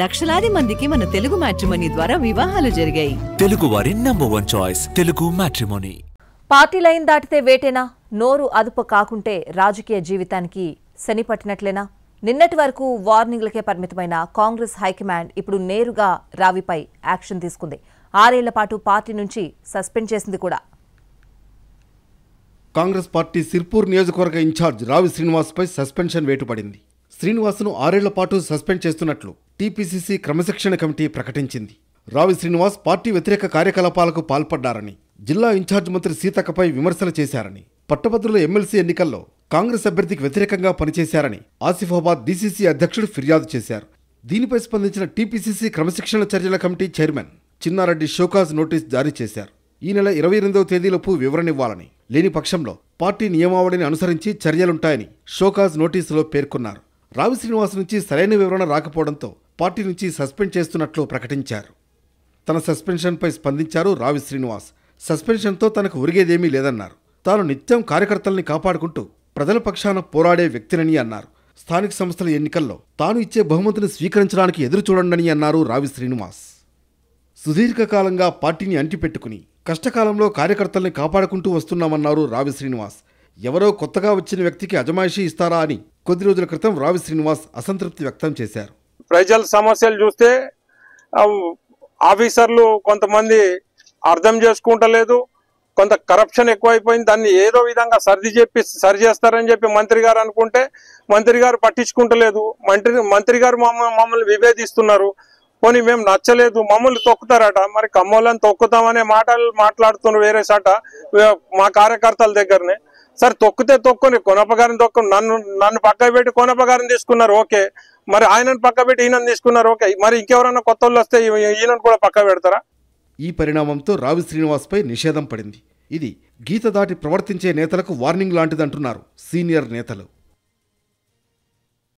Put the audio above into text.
లక్షలాది మందికి మన తెలుగు మ్యాట్రిమోనీ ద్వారా వివాహాలు జరిగాయి. తెలుగు వారి number 1 choice Telugu matrimony. Party line దాటితే వేటేనా? నోరు అదుపు కాకుంటే రాజకీయ జీవితానికి శని పట్టినట్లేనా? నిన్నటి వరకు వార్నింగ్లకే పరిమితమైన కాంగ్రెస్ హైకమాండ్ ఇప్పుడు నేరుగా రావిపై యాక్షన్ తీసుకుంది. 6 ఏళ్ల పాటు పార్టీ నుంచి సస్పెండ్ చేసింది కూడా. కాంగ్రెస్ పార్టీ సిర్పూర్ నియోజకవర్గ ఇన్ఛార్జ్ రావి శ్రీనివాస్పై సస్పెన్షన్ వేటు పడింది. శ్రీనివాస్ను 6 ఏళ్ల పాటు సస్పెండ్ చేస్తున్నట్లు టీపీసీసీ క్రమశిక్షణ కమిటీ ప్రకటించింది. రావి శ్రీనివాస్ పార్టీ వ్యతిరేక కార్యకలాపాలకు పాల్పడ్డారని, జిల్లా ఇన్ఛార్జ్ మంత్రి సీతక్కపై విమర్శలు చేశారని, పట్టభద్రుల ఎమ్మెల్సీ ఎన్నికల్లో కాంగ్రెస్ అభ్యర్థికి వ్యతిరేకంగా పనిచేశారని ఆసిఫాబాద్ డీసీసీ అధ్యక్షుడు ఫిర్యాదు చేశారు. దీనిపై స్పందించిన టీపీసీసీ క్రమశిక్షణ చర్యల committee chairman Chinna Reddy show cause notice జారీ చేశారు. ఈ నెల 28వ తేదీలోపు వివరణివ్వాలని, లేని పక్షంలో పార్టీ నియమావళిని అనుసరించి చర్యలుంటాయని షోకాజ్ నోటీసులో పేర్కొన్నారు. రావి శ్రీనివాస్ నుంచి సరైన వివరణ రాకపోవడంతో పార్టీ నుంచి సస్పెండ్ చేస్తున్నట్లు ప్రకటించారు. తన సస్పెన్షన్పై స్పందించారు రావి శ్రీనివాస్. సస్పెన్షన్తో తనకు ఒరిగేదేమీ లేదన్నారు. తాను నిత్యం కార్యకర్తల్ని కాపాడుకుంటూ ప్రజల పక్షాన పోరాడే వ్యక్తినని అన్నారు. స్థానిక సంస్థల ఎన్నికల్లో తాను ఇచ్చే బహుమతిని స్వీకరించడానికి ఎదురు చూడండని అన్నారు రావి శ్రీనివాస్. సుదీర్ఘకాలంగా పార్టీని అంటిపెట్టుకుని కష్టకాలంలో కార్యకర్తల్ని కాపాడుకుంటూ వస్తున్నామన్నారు రావి శ్రీనివాస్. ఎవరో కొత్తగా వచ్చిన వ్యక్తికి అజమాయిషీ ఇస్తారా అని కొద్ది రోజుల క్రితం రావి శ్రీనివాస్ అసంతృప్తి వ్యక్తం చేశారు. ప్రజల సమస్యలు చూస్తే ఆఫీసర్లు కొంతమంది అర్థం చేసుకుంటలేదు, కొంత కరప్షన్ ఎక్కువైపోయింది. దాన్ని ఏదో విధంగా సరి చేస్తారని చెప్పి మంత్రి గారు అనుకుంటే మంత్రి గారు పట్టించుకుంటలేదు. మంత్రి గారు మమ్మల్ని విభేదిస్తున్నారు. పోనీ మేము నచ్చలేదు, మమ్మల్ని తొక్కుతారట. మరి కమ్మోళ్ళని తొక్కుతామనే మాటలు మాట్లాడుతున్నారు వేరే సాట మా కార్యకర్తల దగ్గరనే. సరే తొక్కితే తొక్కుని, కొనపగారిని తొక్కు, నన్ను పక్క పెట్టి కొనపగారిని తీసుకున్నారు, ఓకే. మరి ఆయనను పక్క పెట్టి ఈయనను తీసుకున్నారు, ఓకే. మరి ఇంకెవరన్నా కొత్త వాళ్ళు వస్తే ఈయనను కూడా పక్క పెడతారా? ఈ పరిణామంతో రావి శ్రీనివాస్పై నిషేధం పడింది. ఇది గీత దాటి ప్రవర్తించే నేతలకు వార్నింగ్ లాంటిదంటున్నారు సీనియర్ నేతలు.